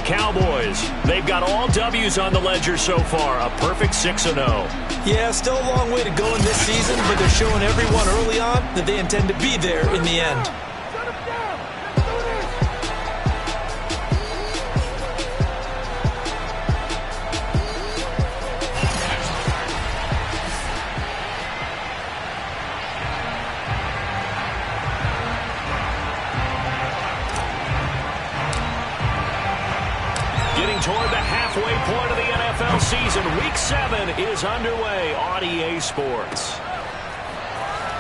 the Cowboys, they've got all W's on the ledger so far, a perfect 6-0. Yeah, still a long way to go in this season, but they're showing everyone early on that they intend to be there in the end. Toward the halfway point of the NFL season. Week 7 is underway on EA Sports.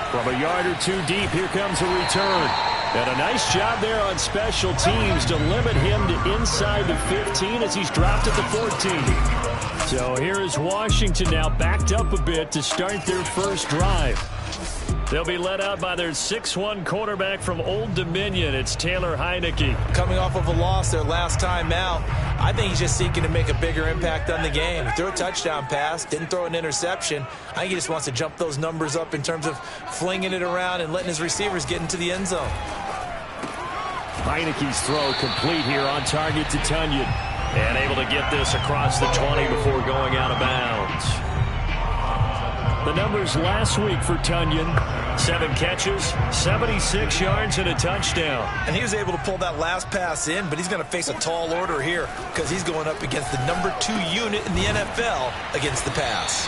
From a yard or two deep, here comes a return. And a nice job there on special teams to limit him to inside the 15 as he's dropped at the 14. So here is Washington now backed up a bit to start their first drive. They'll be led out by their 6'1" quarterback from Old Dominion. It's Taylor Heineke. Coming off of a loss their last time out, I think he's just seeking to make a bigger impact on the game. He threw a touchdown pass, didn't throw an interception. I think he just wants to jump those numbers up in terms of flinging it around and letting his receivers get into the end zone. Heineke's throw complete here on target to Tunyon. And able to get this across the 20 before going out of bounds. The numbers last week for Tunyon: 7 catches, 76 yards, and a touchdown. And he was able to pull that last pass in, but he's going to face a tall order here because he's going up against the number 2 unit in the NFL against the pass.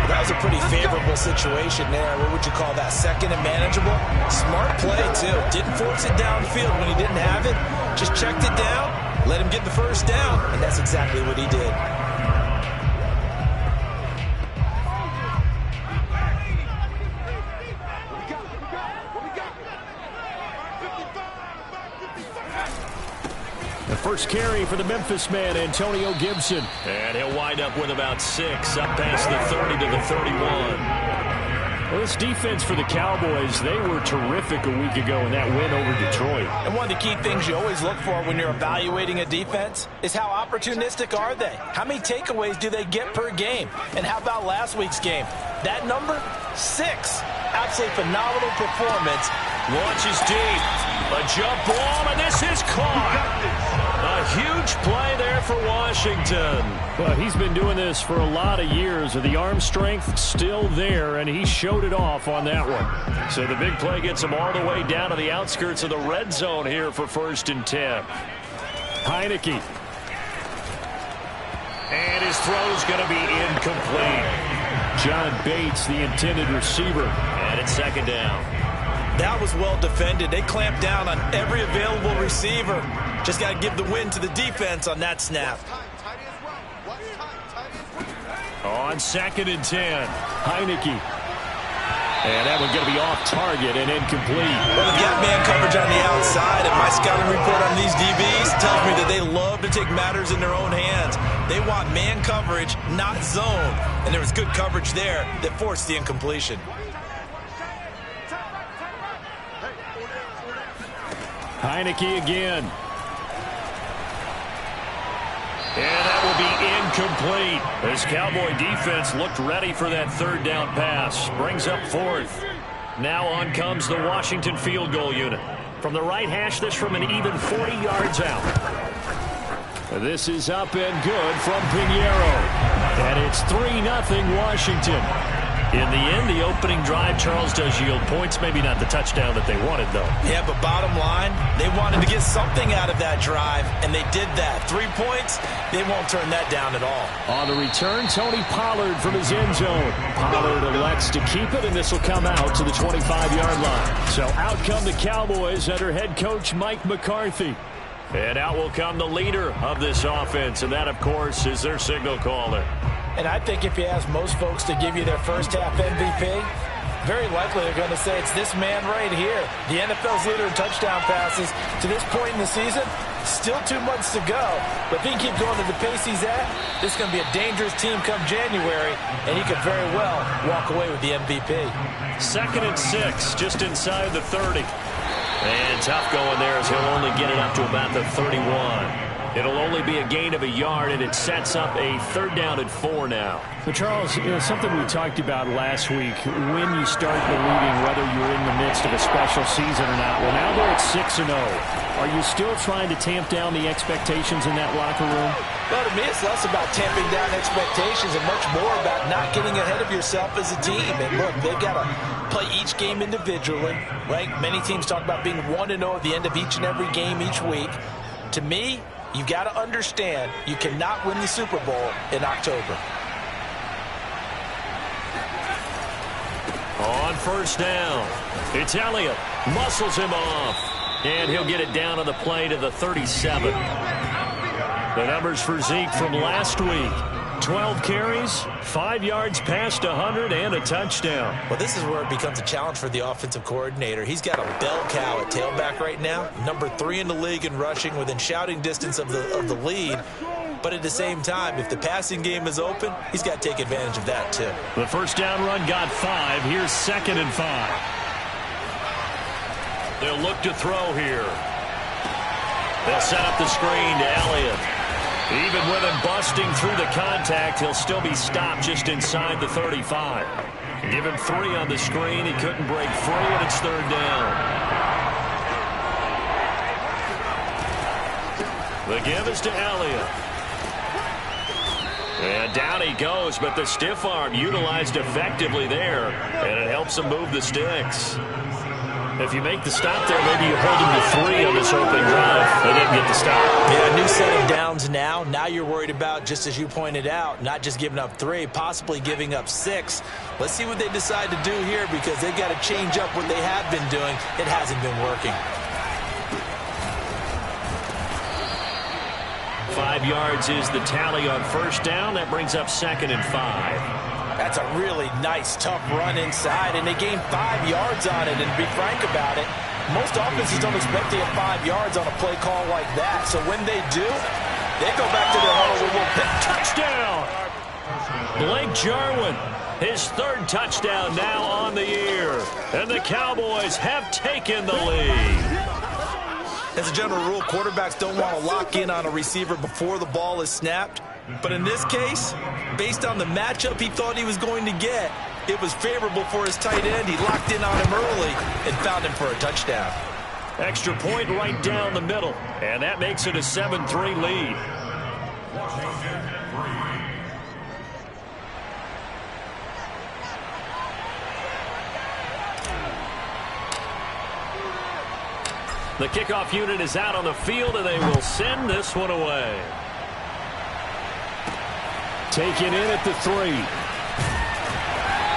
That was a pretty favorable situation there. What would you call that? Second and manageable? Smart play, too. Didn't force it downfield when he didn't have it. Just checked it down, let him get the first down, and that's exactly what he did. The first carry for the Memphis man, Antonio Gibson. And he'll wind up with about 6, up past the 30 to the 31. Well, this defense for the Cowboys, they were terrific a week ago in that win over Detroit. And one of the key things you always look for when you're evaluating a defense is how opportunistic are they? How many takeaways do they get per game? And how about last week's game? That number? 6. Absolutely phenomenal performance. Launches deep. A jump ball, and this is caught. A huge play there for Washington. Well, he's been doing this for a lot of years, and the arm strength still there, and he showed it off on that one. So the big play gets him all the way down to the outskirts of the red zone here for 1st and 10. Heineke. And his throw's going to be incomplete. John Bates, the intended receiver, and it's 2nd down. That was well defended. They clamped down on every available receiver. Just got to give the win to the defense on that snap. On 2nd and 10, Heineke. And that one's going to be off target and incomplete. Well, they've got man coverage on the outside, and my scouting report on these DBs tells me that they love to take matters in their own hands. They want man coverage, not zone. And there was good coverage there that forced the incompletion. Heineke again. And that will be incomplete. This Cowboy defense looked ready for that 3rd down pass. Brings up 4th. Now on comes the Washington field goal unit. From the right hash, this from an even 40 yards out. This is up and good from Pinheiro. And it's 3-0 Washington. In the end, the opening drive, Charles, does yield points. Maybe not the touchdown that they wanted, though. Yeah, but bottom line, they wanted to get something out of that drive, and they did that. 3 points, they won't turn that down at all. On the return, Tony Pollard from his end zone. Pollard elects to keep it, and this will come out to the 25-yard line. So out come the Cowboys under head coach Mike McCarthy. And out will come the leader of this offense, and that, of course, is their signal caller. And I think if you ask most folks to give you their first half MVP, very likely they're going to say it's this man right here. The NFL's leader in touchdown passes to this point in the season. Still 2 months to go. But if he can keep going at the pace he's at, this is going to be a dangerous team come January, and he could very well walk away with the MVP. 2nd and 6, just inside the 30. And tough going there as he'll only get it up to about the 31. It'll only be a gain of a yard, and it sets up a 3rd down and 4 now. But Charles, something we talked about last week, when you start believing whether you're in the midst of a special season or not. Well, now they're at 6-0. Are you still trying to tamp down the expectations in that locker room? Well, to me, it's less about tamping down expectations and much more about not getting ahead of yourself as a team. And look, they've got to play each game individually, right? Many teams talk about being 1-0 at the end of each and every game each week. To me, you've got to understand you cannot win the Super Bowl in October. On 1st down, it's Elliott. Muscles him off. And he'll get it down on the play to the 37. The numbers for Zeke from last week. 12 carries, 5 yards past 100, and a touchdown. Well, this is where it becomes a challenge for the offensive coordinator. He's got a bell cow at tailback right now, number 3 in the league in rushing, within shouting distance of the lead. But at the same time, if the passing game is open, he's got to take advantage of that too. The 1st down run got 5. Here's 2nd and 5. They'll look to throw here. They'll set up the screen to Elliott. Even with him busting through the contact, he'll still be stopped just inside the 35. Give him 3 on the screen. He couldn't break free, and it's 3rd down. The give is to Elliott. And down he goes, but the stiff arm utilized effectively there, and it helps him move the sticks. If you make the stop there, maybe you hold him to 3 on this opening drive. They didn't get the stop. Yeah, new set of downs now. Now you're worried about, just as you pointed out, not just giving up 3, possibly giving up 6. Let's see what they decide to do here, because they've got to change up what they have been doing. It hasn't been working. 5 yards is the tally on 1st down. That brings up 2nd and 5. That's a really nice, tough run inside, and they gained 5 yards on it. And to be frank about it, most offenses don't expect to get 5 yards on a play call like that. So when they do, they go back to their huddle with a little pick. Touchdown! Blake Jarwin, his 3rd touchdown now on the year. And the Cowboys have taken the lead. As a general rule, quarterbacks don't want to lock in on a receiver before the ball is snapped. But in this case, based on the matchup he thought he was going to get, it was favorable for his tight end. He locked in on him early and found him for a touchdown. Extra point right down the middle, and that makes it a 7-3 lead. The kickoff unit is out on the field, and they will send this one away. Taken in at the 3.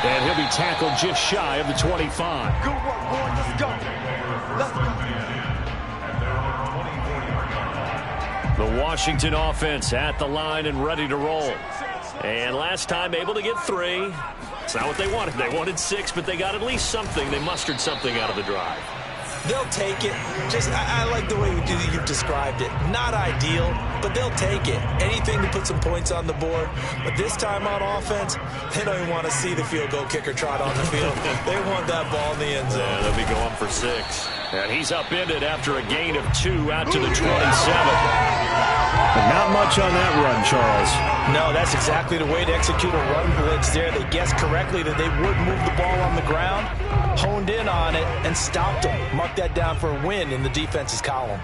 And he'll be tackled just shy of the 25. Good work, boy. Let's go. Let's go. The Washington offense at the line and ready to roll. And last time able to get 3. It's not what they wanted. They wanted 6, but they got at least something. They mustered something out of the drive. They'll take it. I like the way you've described it. Not ideal, but they'll take it. Anything to put some points on the board. But this time on offense, they don't even want to see the field goal kicker trot on the field. They want that ball in the end zone. Yeah, they'll be going for 6. And he's upended after a gain of 2 out to the 27. But not much on that run, Charles. No, that's exactly the way to execute a run blitz there. They guessed correctly that they would move the ball on the ground, honed in on it, and stopped them. Mark that down for a win in the defense's column.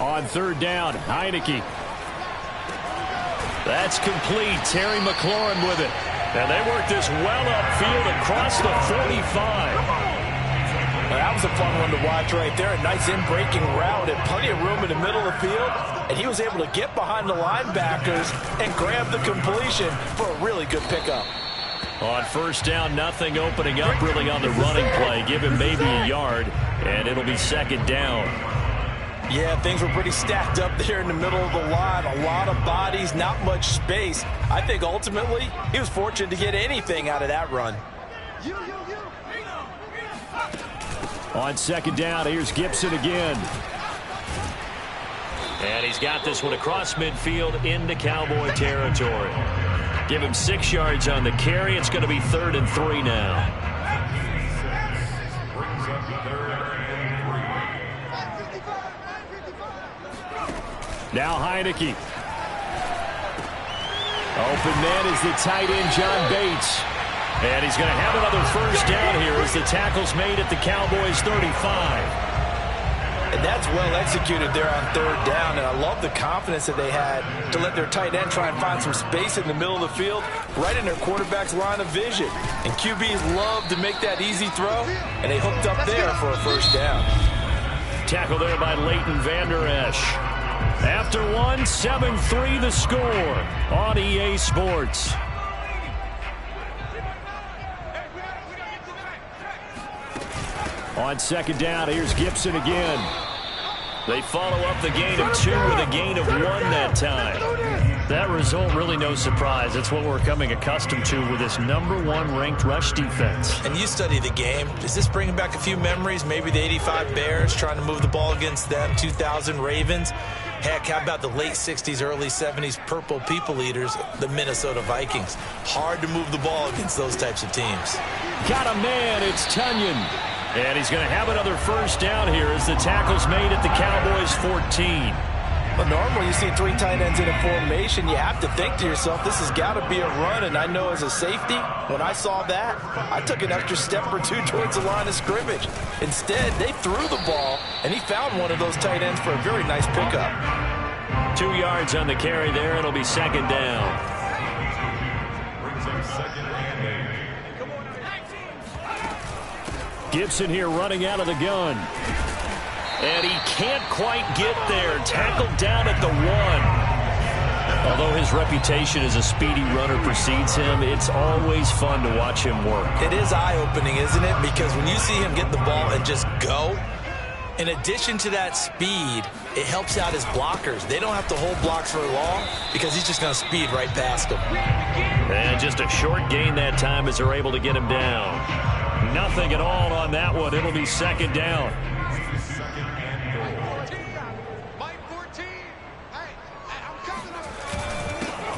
On 3rd down, Heineke. That's complete. Terry McLaurin with it. And they work this well upfield across the 45. Well, that was a fun one to watch right there. A nice in-breaking route and plenty of room in the middle of the field. And he was able to get behind the linebackers and grab the completion for a really good pickup. On 1st down, nothing opening up really on the running play. Give him maybe a yard, and it'll be 2nd down. Yeah, things were pretty stacked up there in the middle of the line. A lot of bodies, not much space. I think ultimately he was fortunate to get anything out of that run. On 2nd down, here's Gibson again. And he's got this one across midfield into Cowboy territory. Give him 6 yards on the carry. It's going to be 3rd and 3 now. Now Heineke. Open man is the tight end, John Bates. And he's going to have another first down here as the tackle's made at the Cowboys' 35. And that's well executed there on third down, and I love the confidence that they had to let their tight end try and find some space in the middle of the field, right in their quarterback's line of vision. And QBs love to make that easy throw, and they hooked up there for a first down. Tackle there by Leighton Vander Esch. After one, 7-3 the score on EA Sports. On second down, here's Gibson again. They follow up the gain of 2 with a gain of 1 that time. That result, really no surprise. That's what we're coming accustomed to with this #1 ranked rush defense. And you study the game. Is this bringing back a few memories? Maybe the 85 Bears trying to move the ball against them, 2000 Ravens. Heck, how about the late 60s, early 70s Purple People Eaters, the Minnesota Vikings? Hard to move the ball against those types of teams. Got a man, it's Tunyon. And he's going to have another first down here as the tackle's made at the Cowboys' 14. Well, normally you see 3 tight ends in a formation. You have to think to yourself, this has got to be a run. And I know as a safety, when I saw that, I took an extra step or 2 towards the line of scrimmage. Instead, they threw the ball, and he found one of those tight ends for a very nice pickup. 2 yards on the carry there. It'll be second down. Gibson here running out of the gun. And he can't quite get there. Tackled down at the 1. Although his reputation as a speedy runner precedes him, it's always fun to watch him work. It is eye-opening, isn't it? Because when you see him get the ball and just go, in addition to that speed, it helps out his blockers. They don't have to hold blocks for long because he's just going to speed right past them. And just a short gain that time as they're able to get him down. Nothing at all on that one. It'll be second down.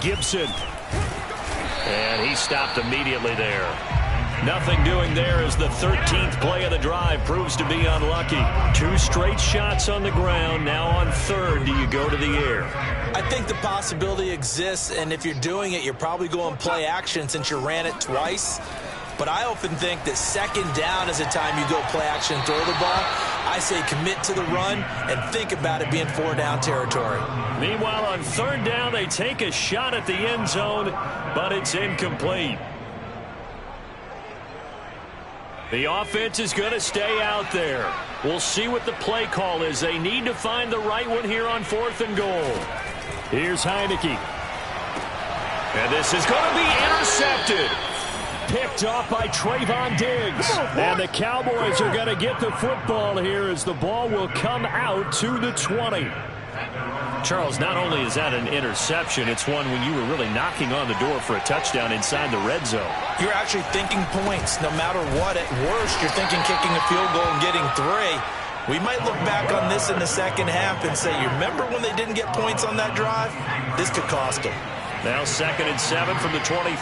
Gibson. And he stopped immediately there. Nothing doing there as the 13th play of the drive proves to be unlucky. 2 straight shots on the ground. Now on third, do you go to the air? I think the possibility exists, and if you're doing it, you're probably going play action since you ran it twice. But I often think that second down is the time you go play action and throw the ball. I say commit to the run and think about it being 4-down territory. Meanwhile, on third down, they take a shot at the end zone, but it's incomplete. The offense is going to stay out there. We'll see what the play call is. They need to find the right one here on 4th and goal. Here's Heineke. And this is going to be intercepted. Picked off by Trayvon Diggs. And the Cowboys are going to get the football here as the ball will come out to the 20. Charles, not only is that an interception, it's one when you were really knocking on the door for a touchdown inside the red zone. You're actually thinking points. No matter what, at worst, you're thinking kicking a field goal and getting 3. We might look back on this in the second half and say, you remember when they didn't get points on that drive? This could cost them. Now 2nd and 7 from the 23.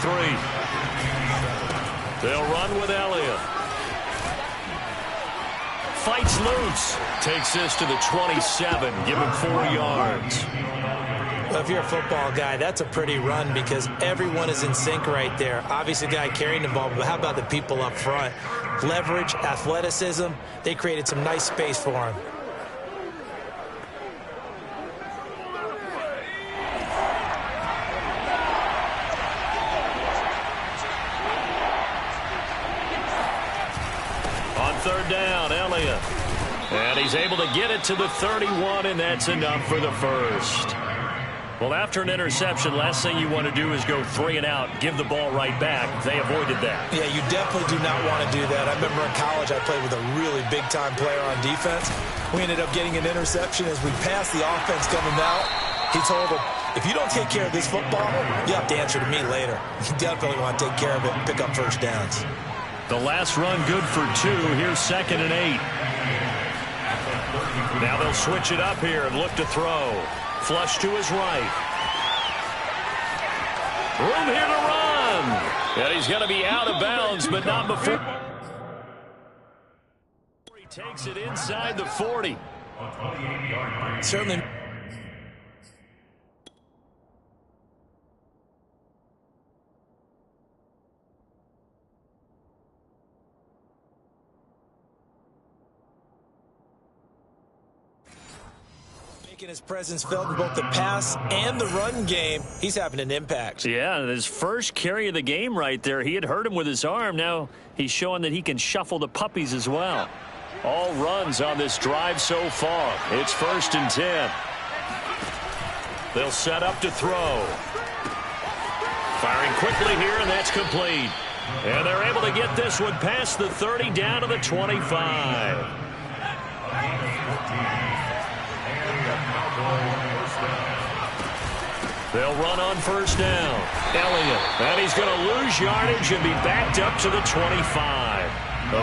They'll run with Elliott. Fights loose. Takes this to the 27. Give him 4 yards. Well, if you're a football guy, that's a pretty run because everyone is in sync right there. Obviously, the guy carrying the ball, but how about the people up front? Leverage, athleticism. They created some nice space for him. Third down, Elliott. And he's able to get it to the 31, and that's enough for the first. Well, after an interception, last thing you want to do is go 3 and out, give the ball right back. They avoided that. Yeah, you definitely do not want to do that. I remember in college I played with a really big-time player on defense. We ended up getting an interception as we passed the offense coming out. He told him, if you don't take care of this football, you have to answer to me later. You definitely want to take care of it and pick up first downs. The last run good for 2. Here's 2nd and 8. Now they'll switch it up here and look to throw. Flush to his right. Room here to run. And he's going to be out of bounds, but not before. He takes it inside the 40. Certainly. Making his presence felt in both the pass and the run game. He's having an impact. Yeah, his first carry of the game right there. He had hurt him with his arm. Now he's showing that he can shuffle the puppies as well. All runs on this drive so far. It's 1st and 10. They'll set up to throw. Firing quickly here, and that's complete. And they're able to get this one past the 30 down to the 25. They'll run on 1st down. Elliott, and he's going to lose yardage and be backed up to the 25.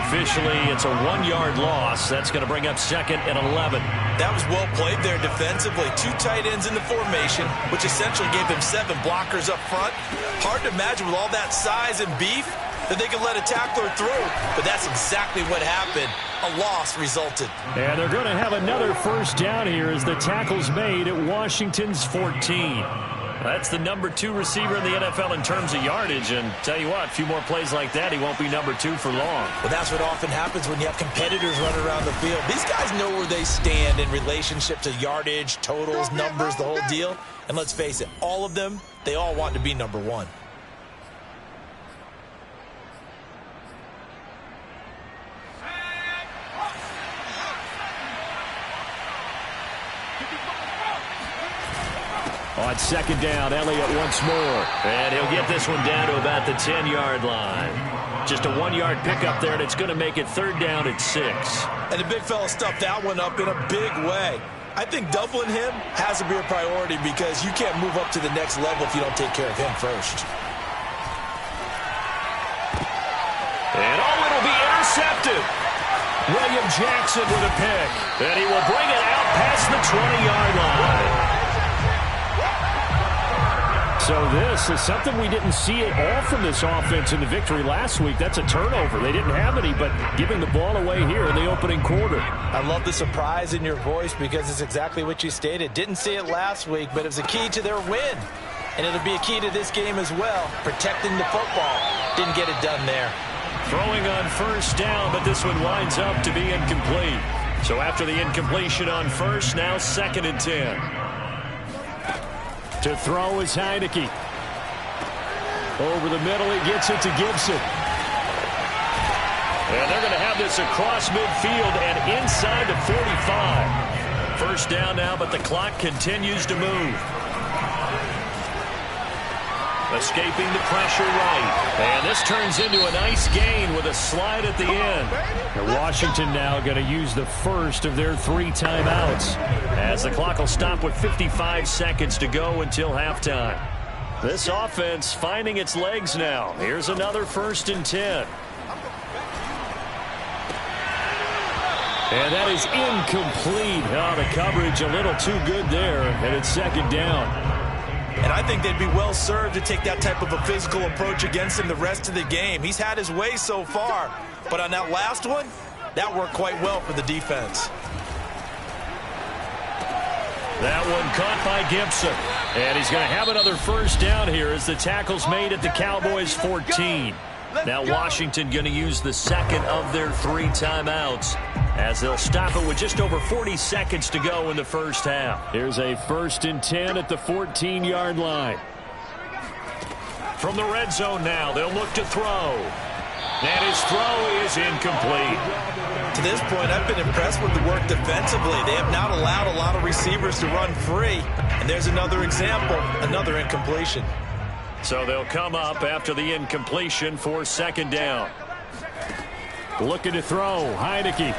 Officially, it's a 1-yard loss. That's going to bring up 2nd and 11. That was well played there defensively. 2 tight ends in the formation, which essentially gave them 7 blockers up front. Hard to imagine with all that size and beef that they could let a tackler through. But that's exactly what happened. A loss resulted. And they're going to have another 1st down here as the tackle's made at Washington's 14. That's the number 2 receiver in the NFL in terms of yardage. And tell you what, a few more plays like that, he won't be number 2 for long. Well, that's what often happens when you have competitors running around the field. These guys know where they stand in relationship to yardage, totals, numbers, the whole deal. And let's face it, all of them, they all want to be number 1. On 2nd down, Elliott once more. And he'll get this one down to about the 10-yard line. Just a 1-yard pickup there, and it's going to make it 3rd down at 6. And the big fella stuffed that one up in a big way. I think doubling him has to be a priority because you can't move up to the next level if you don't take care of him first. And it'll be intercepted. William Jackson with a pick. And he will bring it out past the 20-yard line. So this is something we didn't see at all from this offense in the victory last week. That's a turnover. They didn't have any, but giving the ball away here in the opening quarter. I love the surprise in your voice because it's exactly what you stated. Didn't see it last week, but it was a key to their win. And it'll be a key to this game as well, protecting the football. Didn't get it done there. Throwing on 1st down, but this one winds up to be incomplete. So after the incompletion on 1st, now 2nd and 10. To throw is Heineke. Over the middle, he gets it to Gibson. And they're going to have this across midfield and inside the 45. 1st down now, but the clock continues to move. Escaping the pressure right. And this turns into a nice gain with a slide at the end. And Washington now going to use the first of their 3 timeouts, as the clock will stop with 55 seconds to go until halftime. This offense finding its legs now. Here's another 1st and 10. And that is incomplete. Oh, the coverage a little too good there, and it's 2nd down. And I think they'd be well served to take that type of a physical approach against him the rest of the game. He's had his way so far, but on that last one, that worked quite well for the defense. That one caught by Gibson. And he's going to have another 1st down here as the tackle's made at the Cowboys' 14. Now Washington going to use the 2nd of their 3 timeouts, as they'll stop it with just over 40 seconds to go in the 1st half. Here's a 1st and 10 at the 14-yard line. From the red zone now, they'll look to throw. And his throw is incomplete. To this point, I've been impressed with the work defensively. They have not allowed a lot of receivers to run free. And there's another example, another incompletion. So they'll come up after the incompletion for 2nd down. Looking to throw, Heineke.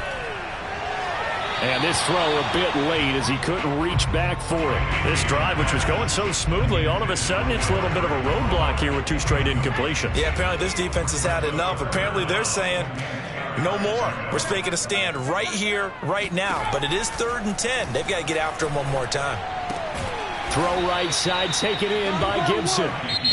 And this throw a bit late as he couldn't reach back for it. This drive, which was going so smoothly, all of a sudden it's a little bit of a roadblock here with 2 straight incompletions. Yeah, apparently this defense has had enough. Apparently they're saying, no more. We're making a stand right here, right now. But it is 3rd and 10. They've got to get after him one more time. Throw right side, taken in by Gibson.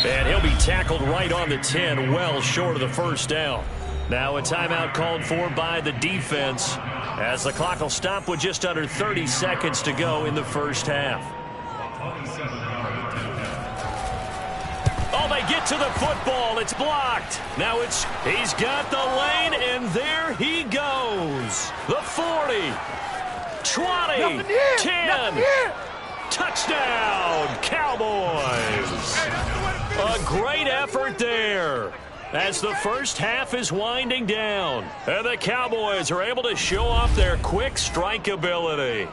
And he'll be tackled right on the 10, well short of the 1st down. Now a timeout called for by the defense, as the clock will stop with just under 30 seconds to go in the 1st half. Oh, they get to the football. It's blocked. Now he's got the lane, and there he goes. The 40. 20, 10, touchdown, Cowboys. A great effort there as the first half is winding down. And the Cowboys are able to show off their quick strike ability.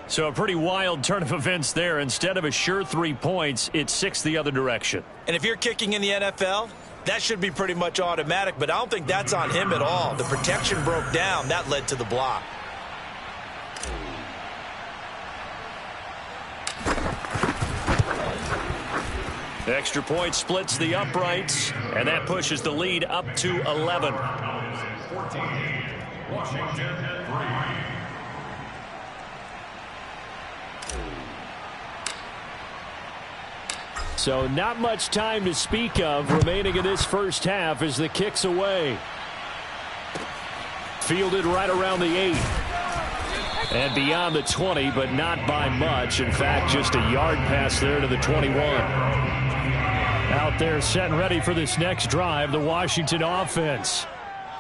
So a pretty wild turn of events there. Instead of a sure 3 points, it's 6 the other direction. And if you're kicking in the NFL, that should be pretty much automatic, but I don't think that's on him at all. The protection broke down. That led to the block. Extra point splits the uprights, and that pushes the lead up to 11. 14, Washington 3. So not much time to speak of remaining in this first half as the kick's away. Fielded right around the 8. And beyond the 20, but not by much. In fact, just a yard pass there to the 21. Out there set and ready for this next drive, the Washington offense.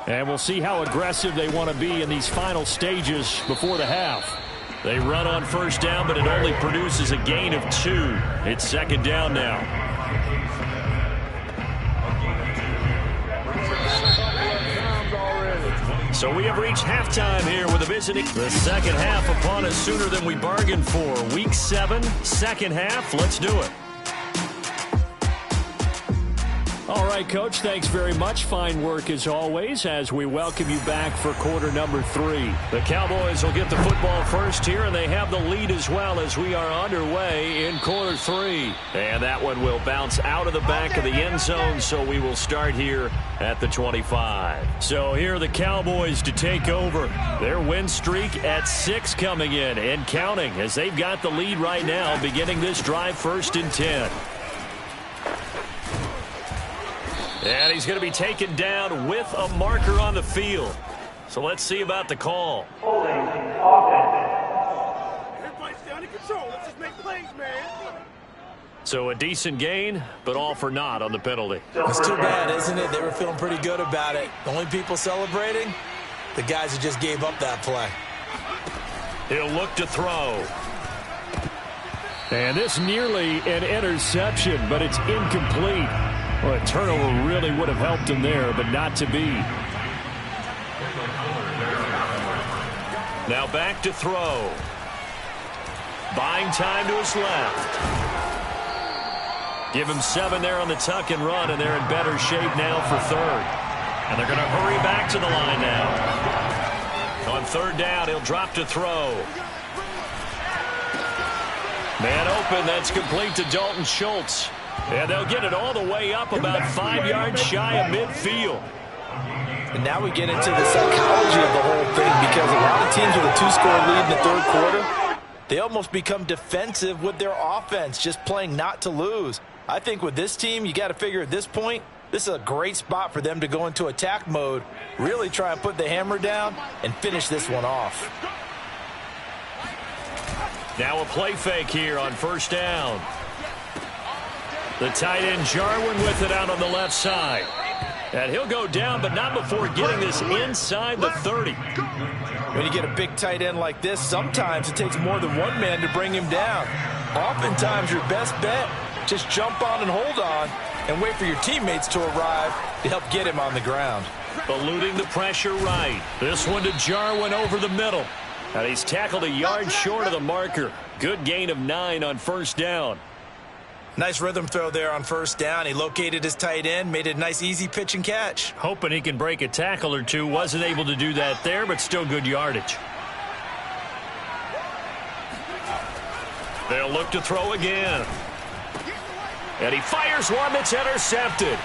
And we'll see how aggressive they want to be in these final stages before the half. They run on first down, but it only produces a gain of 2. It's second down now. So we have reached halftime here with a visiting. The second half upon us sooner than we bargained for. Week 7, second half. Let's do it. All right, Coach, thanks very much. Fine work as always as we welcome you back for quarter number 3. The Cowboys will get the football first here, and they have the lead as well as we are underway in quarter 3. And that one will bounce out of the back of the end zone, so we will start here at the 25. So here are the Cowboys to take over. Their win streak at 6 coming in and counting as they've got the lead right now beginning this drive 1st and 10. And he's going to be taken down with a marker on the field. So let's see about the call. Everybody's down in control. Let's just make plays, man. So a decent gain, but all for naught on the penalty. It's too bad, isn't it? They were feeling pretty good about it. The only people celebrating, the guys who just gave up that play. He'll look to throw. And this nearly an interception, but it's incomplete. Well, a turnover really would have helped him there, but not to be. Now back to throw. Buying time to his left. Give him 7 there on the tuck and run, and they're in better shape now for 3rd. And they're going to hurry back to the line now. On 3rd down, he'll drop to throw. Man open, that's complete to Dalton Schultz. And they'll get it all the way up about 5 yards shy of midfield. And now we get into the psychology of the whole thing, because a lot of teams with a 2-score lead in the 3rd quarter, they almost become defensive with their offense, just playing not to lose. I think with this team, you got to figure at this point, this is a great spot for them to go into attack mode, really try and put the hammer down and finish this one off. Now a play fake here on 1st down. The tight end Jarwin with it out on the left side. And he'll go down, but not before getting this inside the 30. When you get a big tight end like this, sometimes it takes more than one man to bring him down. Oftentimes, your best bet, just jump on and hold on and wait for your teammates to arrive to help get him on the ground. Eluding the pressure right. This one to Jarwin over the middle. And he's tackled a yard short of the marker. Good gain of 9 on 1st down. Nice rhythm throw there on 1st down. He located his tight end, made it a nice easy pitch and catch. Hoping he can break a tackle or two. Wasn't able to do that there, but still good yardage. They'll look to throw again. And he fires one that's intercepted.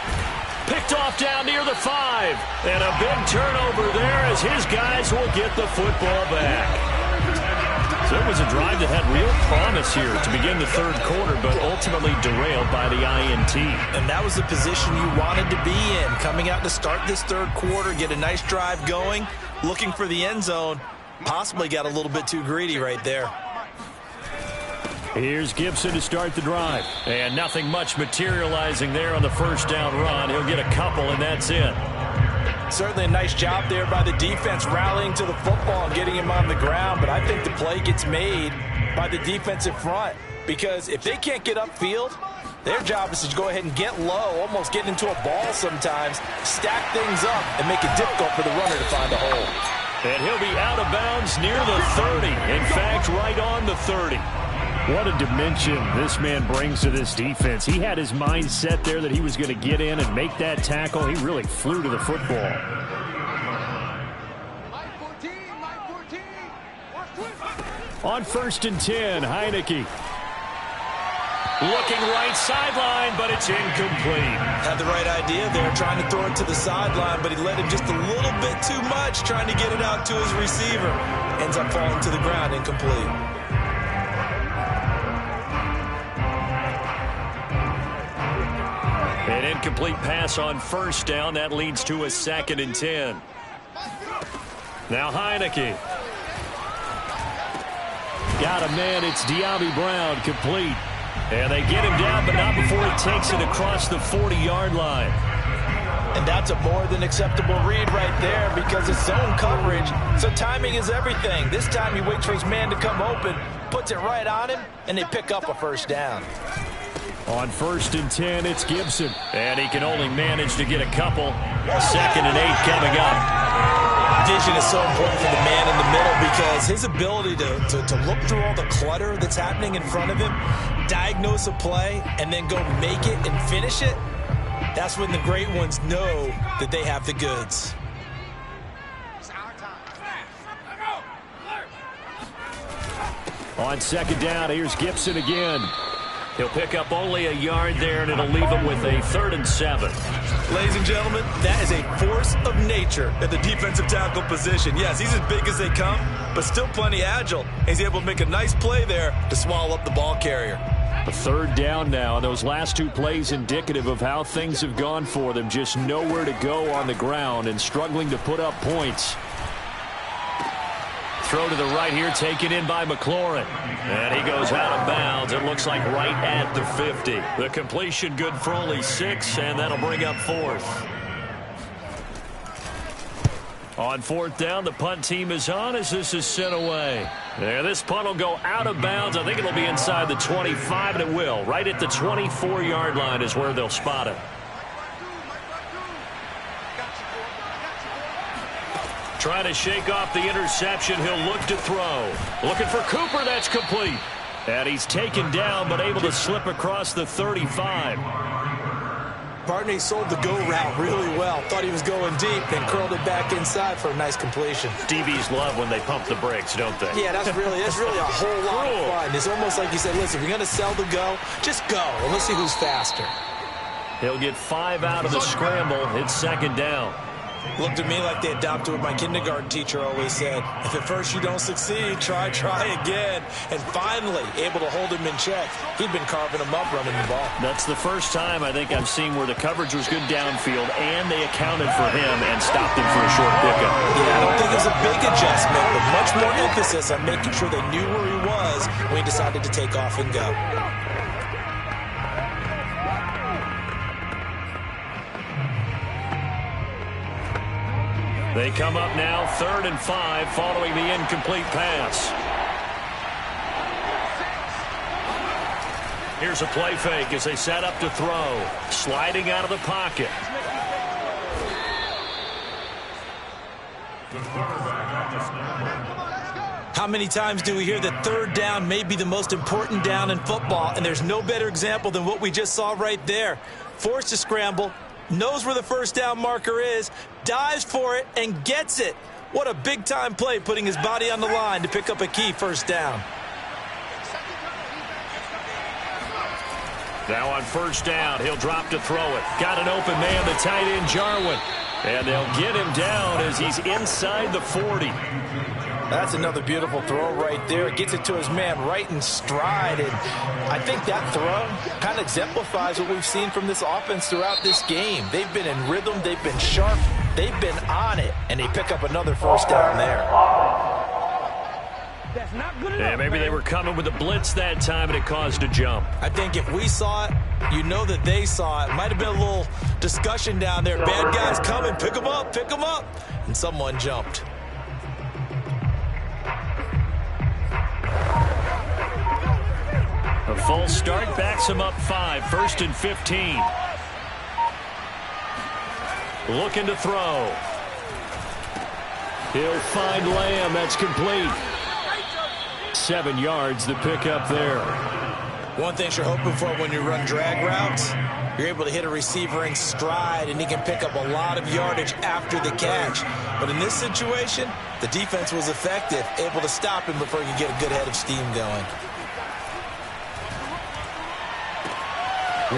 Picked off down near the 5. And a big turnover there as his guys will get the football back. So it was a drive that had real promise here to begin the 3rd quarter, but ultimately derailed by the INT. And that was the position you wanted to be in. Coming out to start this 3rd quarter, get a nice drive going, looking for the end zone. Possibly got a little bit too greedy right there. Here's Gibson to start the drive. And nothing much materializing there on the 1st down run. He'll get a couple, and that's it. Certainly a nice job there by the defense, rallying to the football and getting him on the ground. But I think the play gets made by the defensive front, because if they can't get upfield, their job is to go ahead and get low, almost get into a ball sometimes, stack things up, and make it difficult for the runner to find a hole. And he'll be out of bounds near the 30. In fact, right on the 30. What a dimension this man brings to this defense. He had his mind set there that he was going to get in and make that tackle. He really flew to the football. On 1st and 10, Heineke. Looking right sideline, but it's incomplete. Had the right idea there, trying to throw it to the sideline, but he let him just a little bit too much, trying to get it out to his receiver. Ends up falling to the ground, incomplete. An incomplete pass on 1st down. That leads to a 2nd and 10. Now Heineke. Got a man. It's Diaby Brown, complete. And they get him down, but not before he takes it across the 40-yard line. And that's a more than acceptable read right there, because it's zone coverage, so timing is everything. This time he waits for his man to come open, puts it right on him, and they pick up a 1st down. On 1st and 10, it's Gibson. And he can only manage to get a couple. 2nd and 8 coming up. Vision is so important for the man in the middle, because his ability to look through all the clutter that's happening in front of him, diagnose a play, and then go make it and finish it, that's when the great ones know that they have the goods. On 2nd down, here's Gibson again. He'll pick up only a yard there, and it'll leave him with a 3rd and 7. Ladies and gentlemen, that is a force of nature at the defensive tackle position. Yes, he's as big as they come, but still plenty agile. He's able to make a nice play there to swallow up the ball carrier. A 3rd down now, and those last 2 plays indicative of how things have gone for them. Just nowhere to go on the ground and struggling to put up points. Throw to the right here, taken in by McLaurin. And he goes out of bounds. It looks like right at the 50. The completion good for only 6, and that'll bring up 4th. On 4th down, the punt team is on as this is sent away. There, this punt will go out of bounds. I think it'll be inside the 25, and it will. Right at the 24-yard line is where they'll spot it. Trying to shake off the interception. He'll look to throw. Looking for Cooper. That's complete. And he's taken down, but able to slip across the 35. Partney sold the go route really well. Thought he was going deep, then curled it back inside for a nice completion. DBs love when they pump the brakes, don't they? Yeah, that's really a whole lot of fun. It's almost like you said, listen, if you're going to sell the go, just go, and let's see who's faster. He'll get 5 out of the scramble. It's 2nd down. Looked at me like they adopted what my kindergarten teacher always said. If at first you don't succeed, try again. And finally, able to hold him in check. He'd been carving him up running the ball. That's the first time I think I've seen where the coverage was good downfield, and they accounted for him and stopped him for a short pickup. Yeah, I don't think it was a big adjustment, but much more emphasis on making sure they knew where he was when he decided to take off and go. They come up now 3rd and 5 following the incomplete pass. Here's a play fake as they set up to throw. Sliding out of the pocket. How many times do we hear that 3rd down may be the most important down in football, and there's no better example than what we just saw right there. Forced to scramble, knows where the 1st down marker is, dives for it, and gets it. What a big-time play, putting his body on the line to pick up a key 1st down. Now on 1st down, he'll drop to throw it. Got an open man, the tight end, Jarwin. And they'll get him down as he's inside the 40. That's another beautiful throw right there. Gets it to his man right in stride. And I think that throw kind of exemplifies what we've seen from this offense throughout this game. They've been in rhythm. They've been sharp. They've been on it. And they pick up another 1st down there. That's not good enough. Yeah, maybe they were coming with a blitz that time, and it caused a jump. I think if we saw it, you know that they saw it. Might have been a little discussion down there. Bad guys coming. Pick them up. Pick them up. And someone jumped. A false start backs him up 5. 1st and 15. Looking to throw. He'll find Lamb. That's complete. 7 yards, the pickup there. One thing you're hoping for when you run drag routes, you're able to hit a receiver in stride, and he can pick up a lot of yardage after the catch. But in this situation, the defense was effective, able to stop him before he could get a good head of steam going.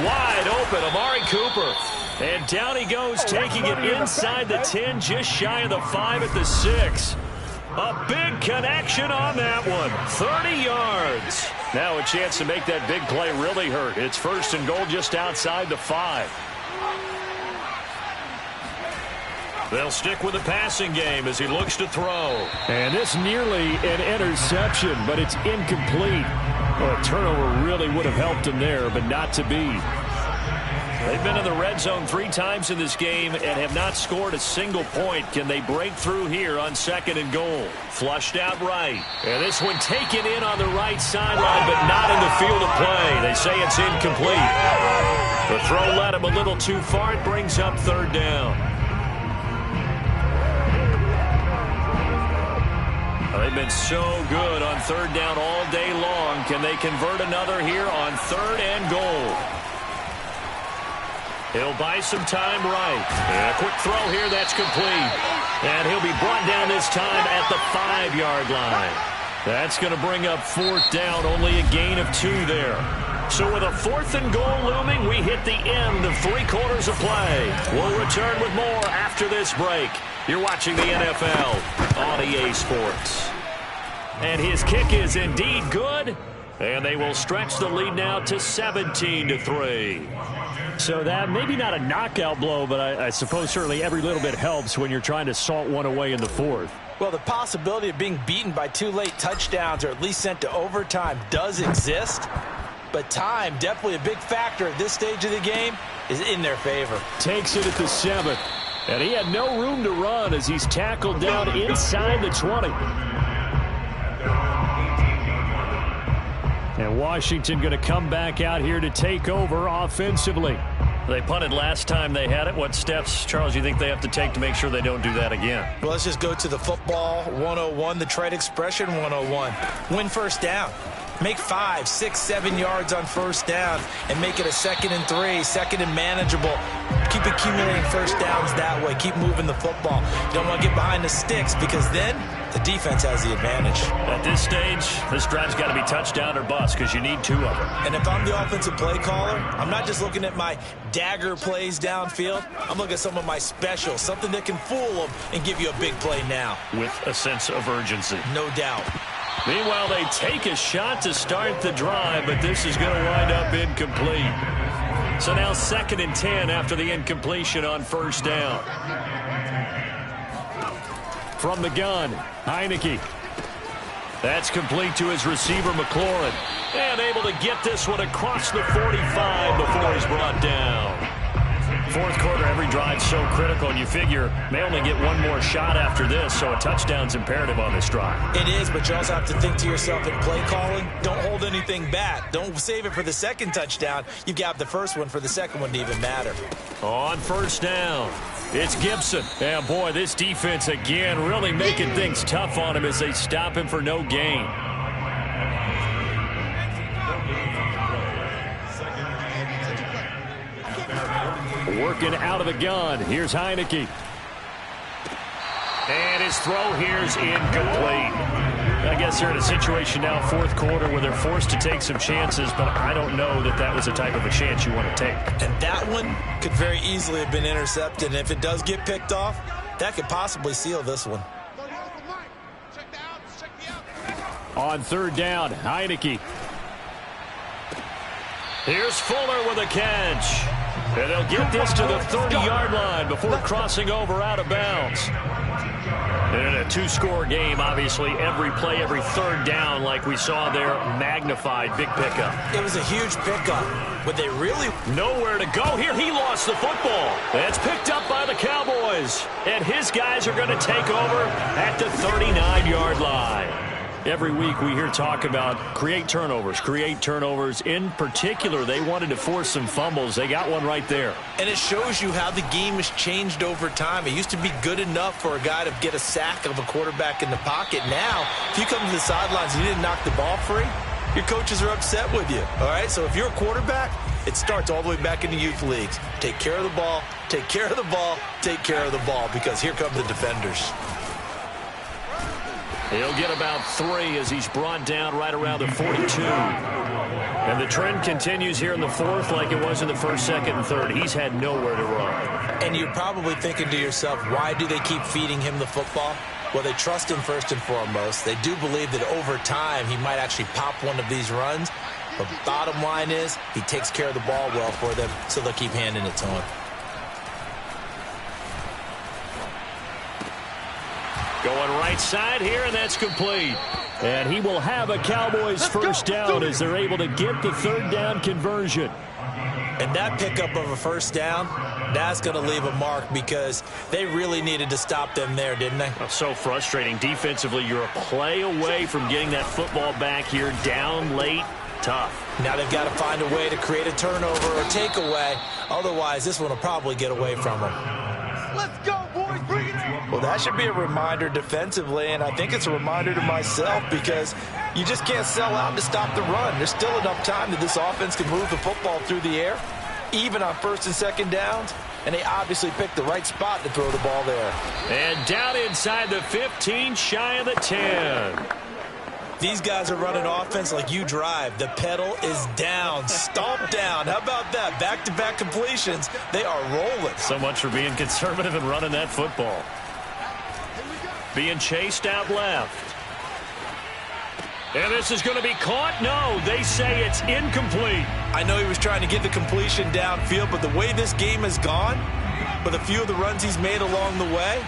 Wide open, Amari Cooper. And down he goes, taking it inside the 10, just shy of the 5 at the 6. A big connection on that one. 30 yards. Now a chance to make that big play really hurt. It's 1st and goal just outside the 5. They'll stick with the passing game as he looks to throw. And this nearly an interception, but it's incomplete. Well, a turnover really would have helped him there, but not to be. They've been in the red zone 3 times in this game and have not scored a single point. Can they break through here on 2nd and goal? Flushed out right. And this one taken in on the right sideline, but not in the field of play. They say it's incomplete. The throw led him a little too far. It brings up 3rd down. They've been so good on 3rd down all day long. Can they convert another here on 3rd and goal? He'll buy some time right. And a quick throw here, that's complete. And he'll be brought down this time at the 5-yard line. That's going to bring up 4th down, only a gain of 2 there. So with a 4th and goal looming, we hit the end of 3 quarters of play. We'll return with more after this break. You're watching the NFL on EA Sports. And his kick is indeed good. And they will stretch the lead now to 17-3. So that maybe not a knockout blow, but I suppose certainly every little bit helps when you're trying to salt one away in the 4th. Well, the possibility of being beaten by 2 late touchdowns or at least sent to overtime does exist. But time, definitely a big factor at this stage of the game, is in their favor. Takes it at the 7th. And he had no room to run as he's tackled down inside the 20. And Washington going to come back out here to take over offensively. They punted last time they had it. What steps, Charles, do you think they have to take to make sure they don't do that again? Well, let's just go to the football 101, the trade expression 101. Win 1st down. Make 5, 6, 7 yards on 1st down and make it a 2nd and 3, 2nd and manageable. Keep accumulating 1st downs that way. Keep moving the football. You don't want to get behind the sticks because then the defense has the advantage. At this stage, this drive's got to be touchdown or bust because you need 2 of them. And if I'm the offensive play caller, I'm not just looking at my dagger plays downfield. I'm looking at some of my specials, something that can fool them and give you a big play now. With a sense of urgency. No doubt. Meanwhile, they take a shot to start the drive, but this is going to wind up incomplete. So now 2nd and 10 after the incompletion on 1st down. From the gun, Heineke. That's complete to his receiver, McLaurin. And able to get this one across the 45 before he's brought down. 4th quarter, every drive so critical, and you figure may only get 1 more shot after this, so a touchdown's imperative on this drive. It is, but you also have to think to yourself in play calling, don't hold anything back. Don't save it for the 2nd touchdown. You've got the 1st one for the 2nd one to even matter. On 1st down, it's Gibson. And boy, this defense again really making things tough on him as they stop him for no gain. Working out of the gun. Here's Heineke. And his throw here's incomplete. I guess they're in a situation now, 4th quarter, where they're forced to take some chances, but I don't know that that was the type of a chance you want to take. And that one could very easily have been intercepted. And if it does get picked off, that could possibly seal this one. On 3rd down, Heineke. Here's Fuller with a catch. And they'll get this to the 30-yard line before crossing over out of bounds. In a two-score game, obviously, every play, every third down, like we saw there, magnified. Big pickup. It was a huge pickup, but they really... Nowhere to go here. He lost the football. It's picked up by the Cowboys. And his guys are going to take over at the 39-yard line. Every week we hear talk about create turnovers. In particular, they wanted to force some fumbles. They got one right there. And it shows you how the game has changed over time. It used to be good enough for a guy to get a sack of a quarterback in the pocket. Now, if you come to the sidelines and you didn't knock the ball free, your coaches are upset with you. All right, so if you're a quarterback, it starts all the way back in the youth leagues. Take care of the ball, take care of the ball, take care of the ball, because here come the defenders. He'll get about 3 as he's brought down right around the 42. And the trend continues here in the fourth like it was in the first, second, and third. He's had nowhere to run. And you're probably thinking to yourself, why do they keep feeding him the football? Well, they trust him first and foremost. They do believe that over time he might actually pop one of these runs. But bottom line is he takes care of the ball well for them, so they'll keep handing it to him. Going right side here, and that's complete. And he will have a Cowboys first down as they're able to get the third down conversion. And that pickup of a first down, that's going to leave a mark because they really needed to stop them there, didn't they? Oh, so frustrating. Defensively, you're a play away from getting that football back here down late. Tough. Now they've got to find a way to create a turnover or takeaway. Otherwise, this one will probably get away from them. Let's go, boys. Bring it on. Well, that should be a reminder defensively, and I think it's a reminder to myself because you just can't sell out to stop the run. There's still enough time that this offense can move the football through the air, even on first and second downs, and they obviously picked the right spot to throw the ball there. And down inside the 15, shy of the 10. These guys are running offense like you drive. The pedal is down, stomp down. How about that? Back-to-back completions. They are rolling. So much for being conservative and running that football. Being chased out left. And this is going to be caught? No, they say it's incomplete. I know he was trying to get the completion downfield, but the way this game has gone, with a few of the runs he's made along the way,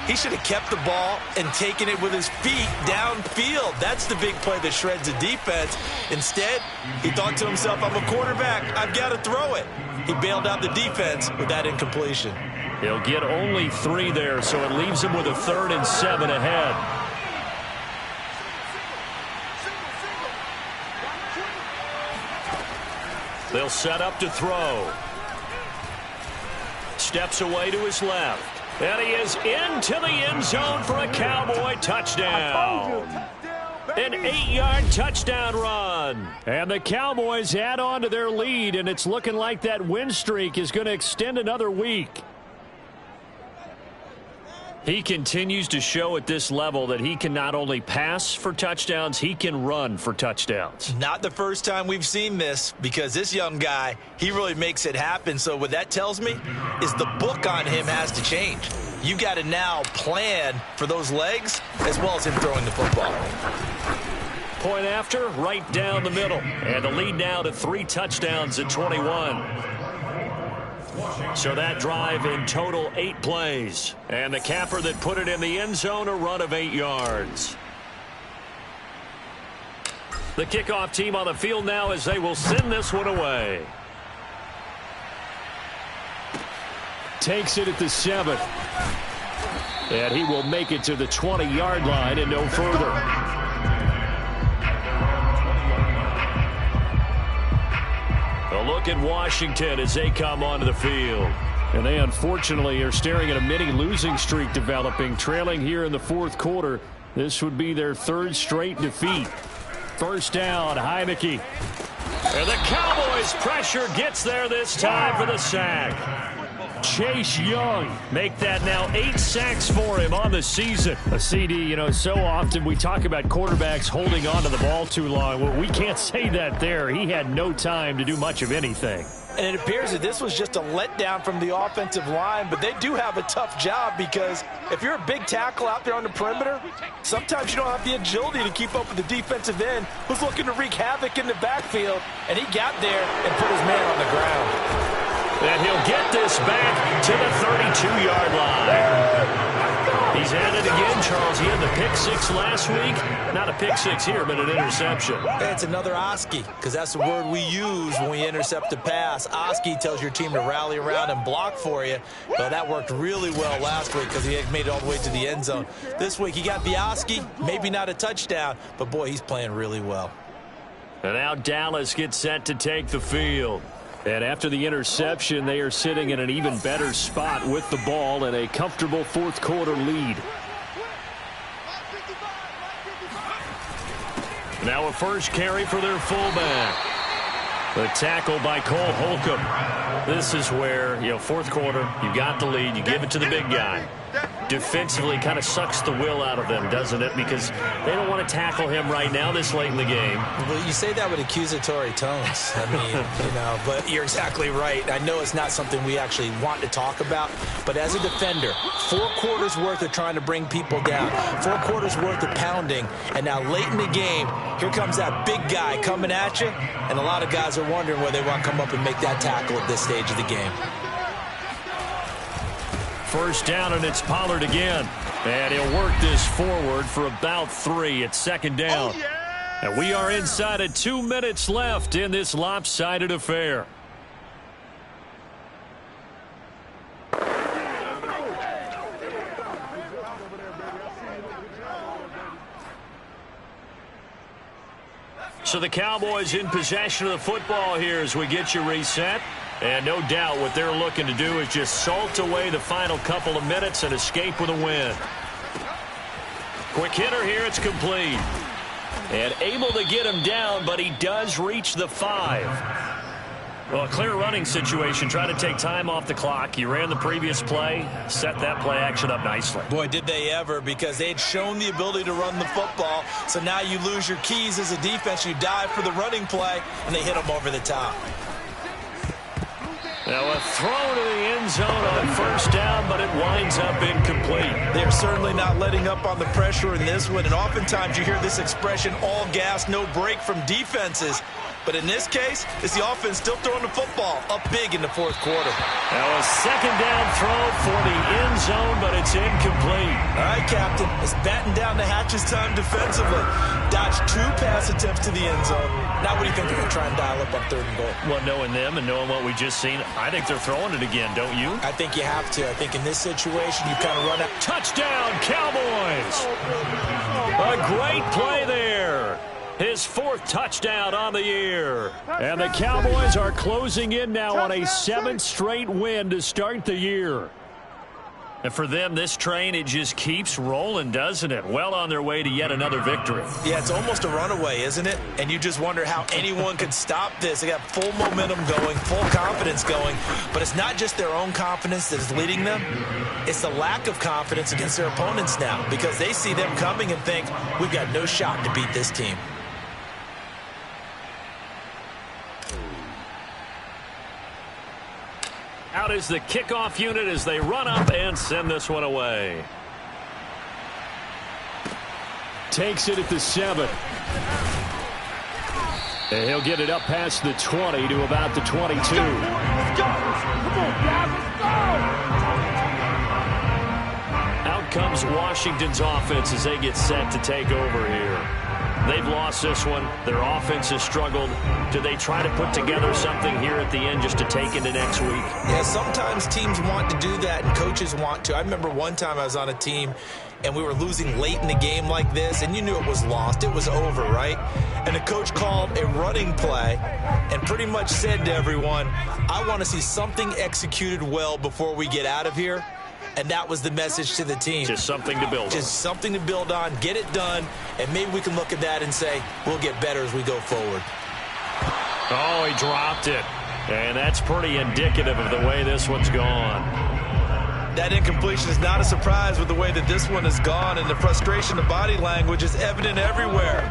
he should have kept the ball and taken it with his feet downfield. That's the big play that shreds the defense. Instead, he thought to himself, I'm a quarterback. I've got to throw it. He bailed out the defense with that incompletion. He'll get only 3 there, so it leaves him with a 3rd and 7 ahead. They'll set up to throw. Steps away to his left. And he is into the end zone for a Cowboy touchdown. An 8-yard touchdown run. And the Cowboys add on to their lead, and it's looking like that win streak is going to extend another week. He continues to show at this level that he can not only pass for touchdowns, he can run for touchdowns. Not the first time we've seen this, because this young guy, he really makes it happen. So what that tells me is the book on him has to change. You got to now plan for those legs as well as him throwing the football. Point after, right down the middle. And the lead now to 3 touchdowns at 21. So that drive in total 8 plays. And the capper that put it in the end zone, a run of 8 yards. The kickoff team on the field now as they will send this one away. Takes it at the 7th. And he will make it to the 20-yard line and no further. A look at Washington as they come onto the field. And they unfortunately are staring at a mini losing streak developing, trailing here in the 4th quarter. This would be their 3rd straight defeat. First down, Heineke. And the Cowboys pressure gets there this time for the sack. Chase Young make that now 8 sacks for him on the season. A CD, you know, so often we talk about quarterbacks holding on to the ball too long. Well, we can't say that there. He had no time to do much of anything. And it appears that this was just a letdown from the offensive line, but they do have a tough job because if you're a big tackle out there on the perimeter, sometimes you don't have the agility to keep up with the defensive end who's looking to wreak havoc in the backfield, and he got there and put his man on the ground. And he'll get this back to the 32-yard line. He's at it again, Charles. He had the pick six last week. Not a pick six here, but an interception. Hey, it's another Oski, because that's the word we use when we intercept a pass. Oski tells your team to rally around and block for you. Well, that worked really well last week because he had made it all the way to the end zone. This week, he got the Oski, maybe not a touchdown, but, boy, he's playing really well. And now Dallas gets set to take the field. And after the interception, they are sitting in an even better spot with the ball and a comfortable fourth quarter lead. Now a first carry for their fullback. The tackle by Cole Holcomb. This is where, fourth quarter, you got the lead, you give it to the big guy. Defensively kind of sucks the will out of them, doesn't it? Because they don't want to tackle him right now this late in the game. Well, you say that with accusatory tones. I mean, but you're exactly right. I know it's not something we actually want to talk about, but as a defender, 4 quarters worth of trying to bring people down, 4 quarters worth of pounding, and now late in the game, here comes that big guy coming at you, and a lot of guys are wondering whether they want to come up and make that tackle at this stage of the game. First down, and it's Pollard again. And he'll work this forward for about 3. It's second down. Oh, yeah! And we are inside of 2 minutes left in this lopsided affair. So the Cowboys in possession of the football here as we get you reset. And no doubt what they're looking to do is just salt away the final couple of minutes and escape with a win. Quick hitter here, it's complete. And able to get him down, but he does reach the 5. Well, a clear running situation. Try to take time off the clock. You ran the previous play, set that play action up nicely. Boy, did they ever, because they had shown the ability to run the football. So now you lose your keys as a defense. You dive for the running play, and they hit them over the top. Now a throw to the end zone on first down, but it winds up incomplete. They're certainly not letting up on the pressure in this one, and oftentimes you hear this expression, all gas, no break from defenses. But in this case, it's the offense still throwing the football up big in the fourth quarter. Now a second down throw for the end zone, but it's incomplete. All right, Captain, it's batten down the hatches time defensively. Dodged 2 pass attempts to the end zone. Now what do you think they're going to try and dial up on 3rd and goal? Well, knowing them and knowing what we just seen, I think they're throwing it again, don't you? I think you have to. I think in this situation, you kind of run out. Touchdown, Cowboys! A great play there. His 4th touchdown on the year. And the Cowboys are closing in now on a 7th straight win to start the year. And for them, this train, it just keeps rolling, doesn't it? Well on their way to yet another victory. Yeah, it's almost a runaway, isn't it? And you just wonder how anyone could stop this. They got full momentum going, full confidence going. But it's not just their own confidence that is leading them. It's the lack of confidence against their opponents now, because they see them coming and think, we've got no shot to beat this team. Out is the kickoff unit as they run up and send this one away. Takes it at the 7. And he'll get it up past the 20 to about the 22. Let's go! Come on, guys, let's go! Out comes Washington's offense as they get set to take over here. They've lost this one. Their offense has struggled. Do they try to put together something here at the end just to take into next week? Yeah, sometimes teams want to do that and coaches want to. I remember one time I was on a team and we were losing late in the game like this, and you knew it was lost. It was over, right? And the coach called a running play and pretty much said to everyone, I want to see something executed well before we get out of here. And that was the message to the team. Just something to build on. Just something to build on, get it done, and maybe we can look at that and say, we'll get better as we go forward. Oh, he dropped it. And that's pretty indicative of the way this one's gone. That incompletion is not a surprise with the way that this one has gone, and the frustration of body language is evident everywhere.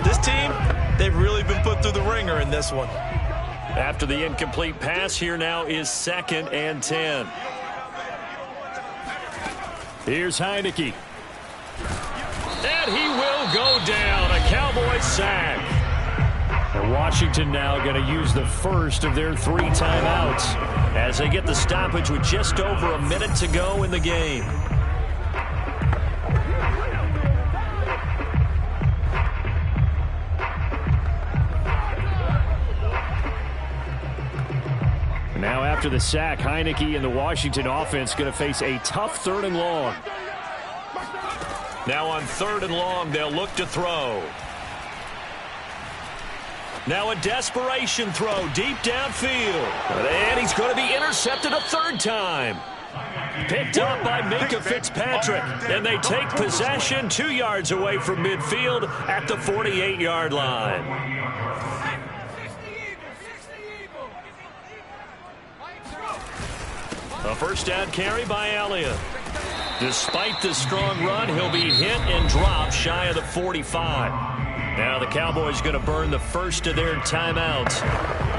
This team, they've really been put through the ringer in this one. After the incomplete pass, here now is 2nd and 10. Here's Heineke. And he will go down. A Cowboys sack. And Washington now going to use the first of their 3 timeouts as they get the stoppage with just over a minute to go in the game. after the sack. Heineke and the Washington offense going to face a tough 3rd and long. Now on 3rd and long, they'll look to throw. Now a desperation throw deep downfield. And he's going to be intercepted a 3rd time. Picked up by Minkah Fitzpatrick. And they take possession 2 yards away from midfield at the 48-yard line. A first down carry by Elliott. Despite the strong run, he'll be hit and dropped shy of the 45. Now the Cowboys going to burn the first of their timeouts.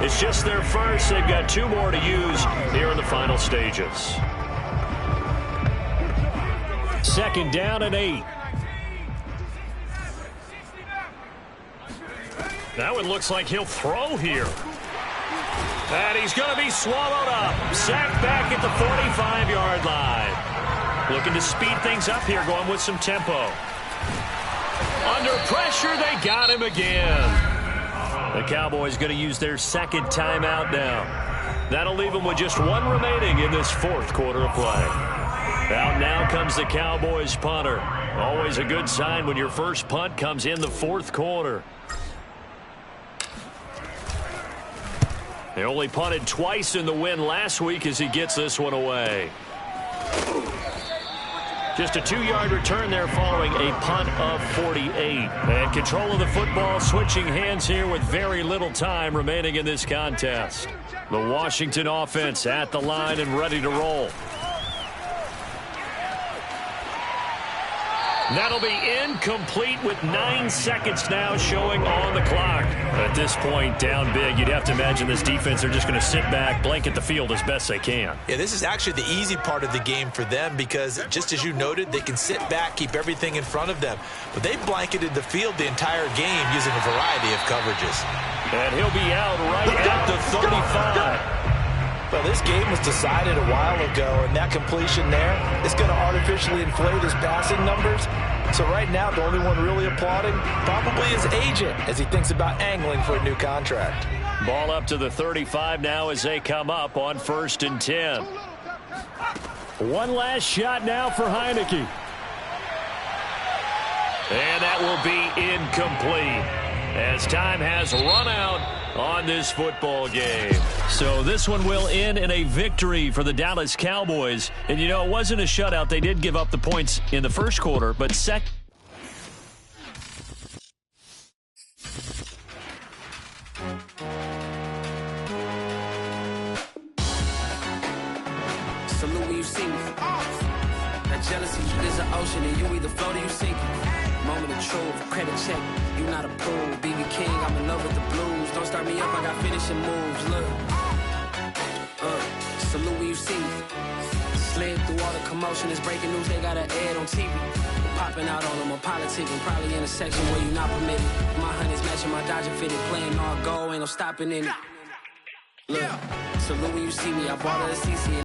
It's just their first. They've got 2 more to use here in the final stages. 2nd down and 8. Now it looks like he'll throw here. And he's going to be swallowed up. Sacked back at the 45-yard line. Looking to speed things up here, going with some tempo. Under pressure, they got him again. The Cowboys going to use their 2nd timeout now. That'll leave them with just 1 remaining in this 4th quarter of play. Out now comes the Cowboys punter. Always a good sign when your first punt comes in the 4th quarter. They only punted twice in the win last week as he gets this one away. Just a 2-yard return there following a punt of 48. And control of the football switching hands here with very little time remaining in this contest. The Washington offense at the line and ready to roll. That'll be incomplete with 9 seconds now showing on the clock. At this point, down big, you'd have to imagine this defense are just going to sit back, blanket the field as best they can. Yeah, this is actually the easy part of the game for them because, just as you noted, they can sit back, keep everything in front of them. But they blanketed the field the entire game using a variety of coverages. And he'll be out right at the 35. Well, this game was decided a while ago, and that completion there is going to artificially inflate his passing numbers. So right now, the only one really applauding probably his agent as he thinks about angling for a new contract. Ball up to the 35 now as they come up on 1st and 10. One last shot now for Heineke. And that will be incomplete as time has run out on this football game. So this one will end in a victory for the Dallas Cowboys. And, you know, it wasn't a shutout. They did give up the points in the first quarter, but second. Salute when you see me. That jealousy is an ocean, and you either float or you sink it. Moment of truth, credit check. You not a pool, BB King. I'm in love with the blues. Don't start me up, I got finishing moves. Look, salute when you see me. Slid through all the commotion, it's breaking news. They got an ad on TV. Popping out on them, I'm politicking. Probably in a section where you not permitted. My honey's matching my Dodger fitted, playing all goal, ain't no stopping in it. Look, salute when you see me. I bought her a CC.